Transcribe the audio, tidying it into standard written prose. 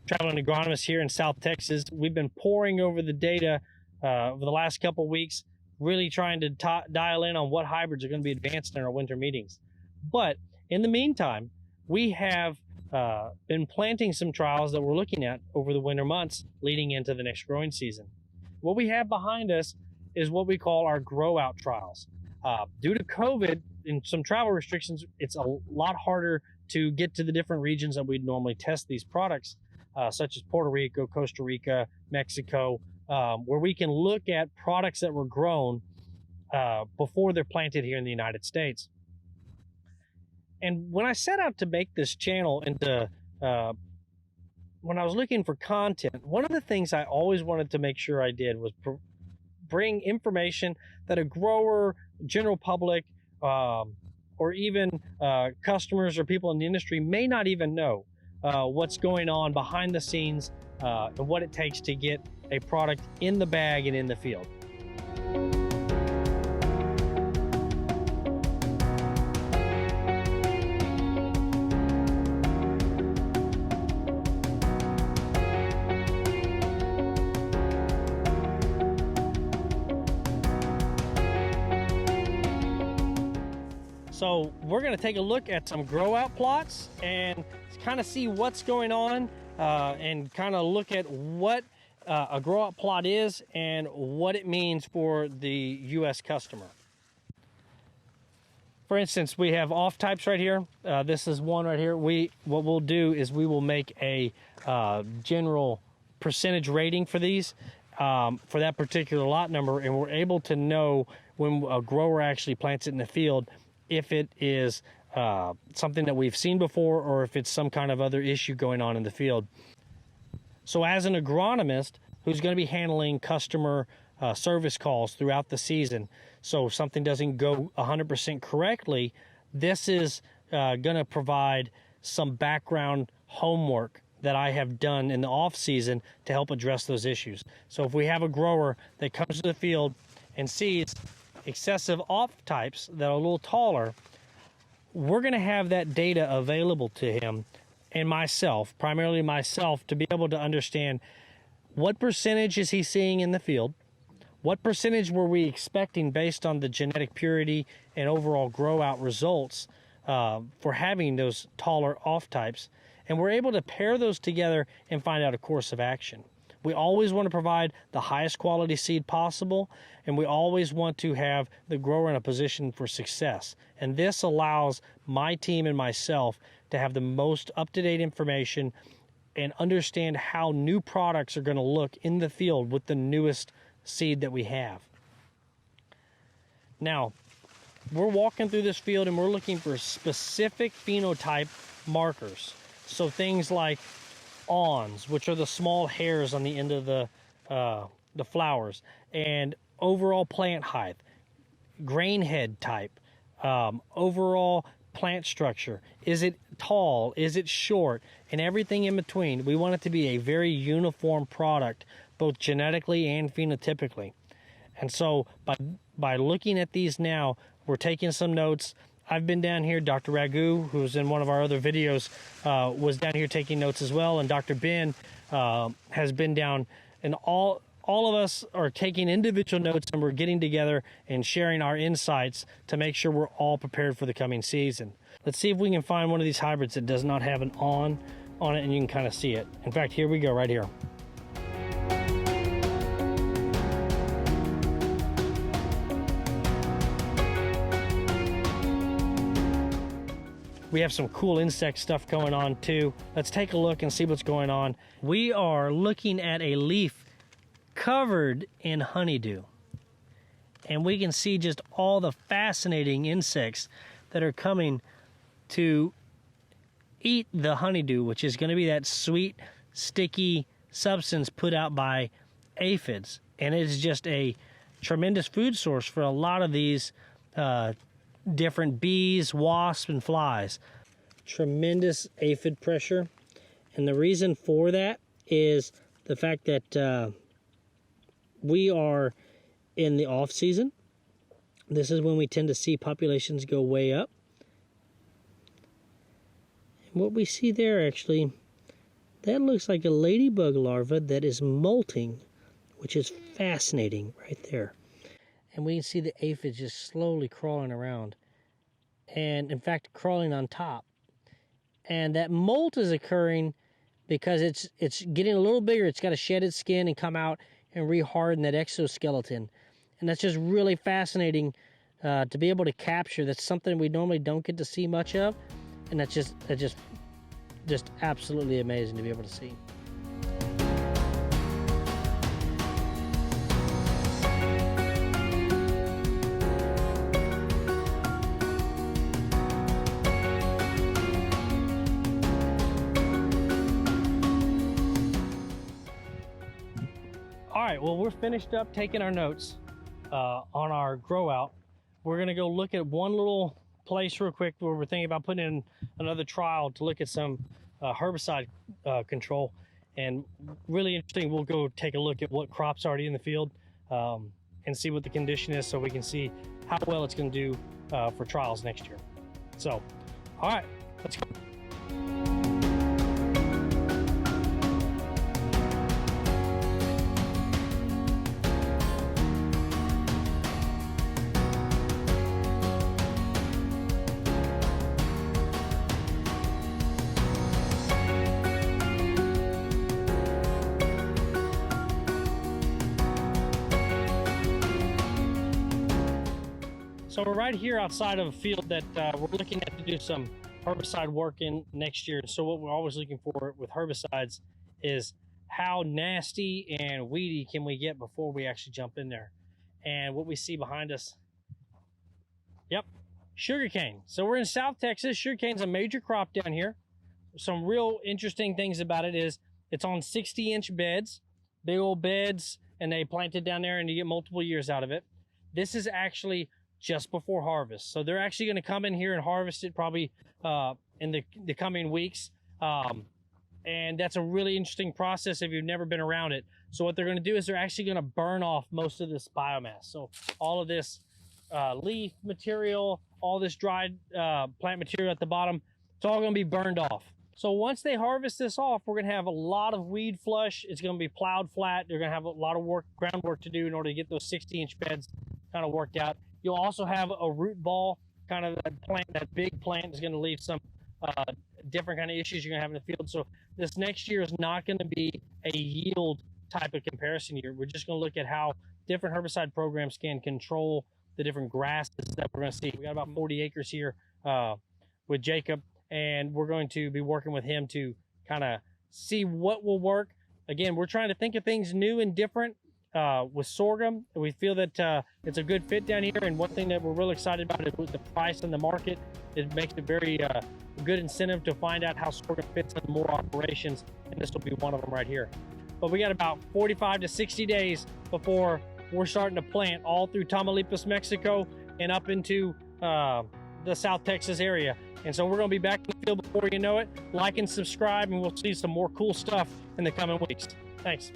traveling agronomist here in South Texas. We've been poring over the data over the last couple of weeks, really trying to dial in on what hybrids are going to be advanced in our winter meetings. But in the meantime, we have been planting some trials that we're looking at over the winter months leading into the next growing season. What we have behind us is what we call our Growout trials. Due to COVID and some travel restrictions, it's a lot harder to get to the different regions that we'd normally test these products, such as Puerto Rico, Costa Rica, Mexico, where we can look at products that were grown before they're planted here in the United States. And when I set out to make this channel into, when I was looking for content, one of the things I always wanted to make sure I did was bring information that a grower, general public, or even customers or people in the industry may not even know what's going on behind the scenes and what it takes to get a product in the bag and in the field. So we're going to take a look at some Growout plots and kind of see what's going on and kind of look at what a Growout plot is and what it means for the U.S. customer. For instance, we have off types right here. This is one right here. What we'll do is we will make a general percentage rating for these for that particular lot number, and we're able to know when a grower actually plants it in the field if it is something that we've seen before or if it's some kind of other issue going on in the field. So as an agronomist who's going to be handling customer service calls throughout the season, so if something doesn't go 100% correctly, this is going to provide some background homework that I have done in the off season to help address those issues. So if we have a grower that comes to the field and sees excessive off types that are a little taller, we're going to have that data available to him and myself, primarily myself, to be able to understand what percentage is he seeing in the field, what percentage were we expecting based on the genetic purity and overall grow out results for having those taller off types, and we're able to pair those together and find out a course of action. We always want to provide the highest quality seed possible, and we always want to have the grower in a position for success. And this allows my team and myself to have the most up-to-date information and understand how new products are going to look in the field with the newest seed that we have. Now, we're walking through this field and we're looking for specific phenotype markers. So things like awns, which are the small hairs on the end of the flowers, and overall plant height, grain head type, overall plant structure. Is it tall? Is it short? And everything in between. We want it to be a very uniform product, both genetically and phenotypically. And so by looking at these now, we're taking some notes. I've been down here. Dr. Ragu, who's in one of our other videos, was down here taking notes as well. And Dr. Ben has been down, and all of us are taking individual notes, and we're getting together and sharing our insights to make sure we're all prepared for the coming season. Let's see if we can find one of these hybrids that does not have an on it, and you can kind of see it. In fact, here we go right here. We have some cool insect stuff going on too. Let's take a look and see what's going on. We are looking at a leaf covered in honeydew. And we can see just all the fascinating insects that are coming to eat the honeydew, which is going to be that sweet, sticky substance put out by aphids. And it is just a tremendous food source for a lot of these different bees, wasps, and flies. Tremendous aphid pressure, and the reason for that is the fact that we are in the off season. This is when we tend to see populations go way up. And what we see there, actually, That looks like a ladybug larva that is molting, which is fascinating right there. And we can see the aphid just slowly crawling around, and in fact crawling on top. And that molt is occurring because it's getting a little bigger. It's got to shed its skin and come out and reharden that exoskeleton. And that's just really fascinating to be able to capture. That's something we normally don't get to see much of, and that's just absolutely amazing to be able to see. All right, well, we're finished up taking our notes on our Growout. We're gonna go look at one little place real quick where we're thinking about putting in another trial to look at some herbicide control. And really interesting, we'll go take a look at what crops are already in the field and see what the condition is, so we can see how well it's gonna do for trials next year. So, all right, let's go. So we're right here outside of a field that we're looking at to do some herbicide work in next year. So what we're always looking for with herbicides is how nasty and weedy can we get before we actually jump in there. And what we see behind us, yep, sugarcane. So we're in South Texas. Sugarcane's a major crop down here. Some real interesting things about it is it's on 60-inch beds, big old beds, and they plant it down there and you get multiple years out of it. This is actually just before harvest. So they're actually going to come in here and harvest it probably in the coming weeks. And that's a really interesting process if you've never been around it. So what they're going to do is they're actually going to burn off most of this biomass. So all of this leaf material, all this dried plant material at the bottom, it's all going to be burned off. So once they harvest this off, we're going to have a lot of weed flush. It's going to be plowed flat. They're going to have a lot of groundwork to do in order to get those 60-inch beds kind of worked out. You'll also have a root ball, kind of that plant, that big plant is going to leave some different kind of issues you're going to have in the field. So this next year is not going to be a yield type of comparison year. We're just going to look at how different herbicide programs can control the different grasses that we're going to see. We got about 40 acres here with Jacob, and we're going to be working with him to kind of see what will work. Again, we're trying to think of things new and different. With sorghum, we feel that it's a good fit down here, and one thing that we're really excited about is with the price in the market. It makes it very good incentive to find out how sorghum fits in more operations, and this will be one of them right here. But we got about 45 to 60 days before we're starting to plant all through Tamaulipas, Mexico, and up into the South Texas area. And so we're going to be back in the field before you know it. Like and subscribe, and we'll see some more cool stuff in the coming weeks. Thanks.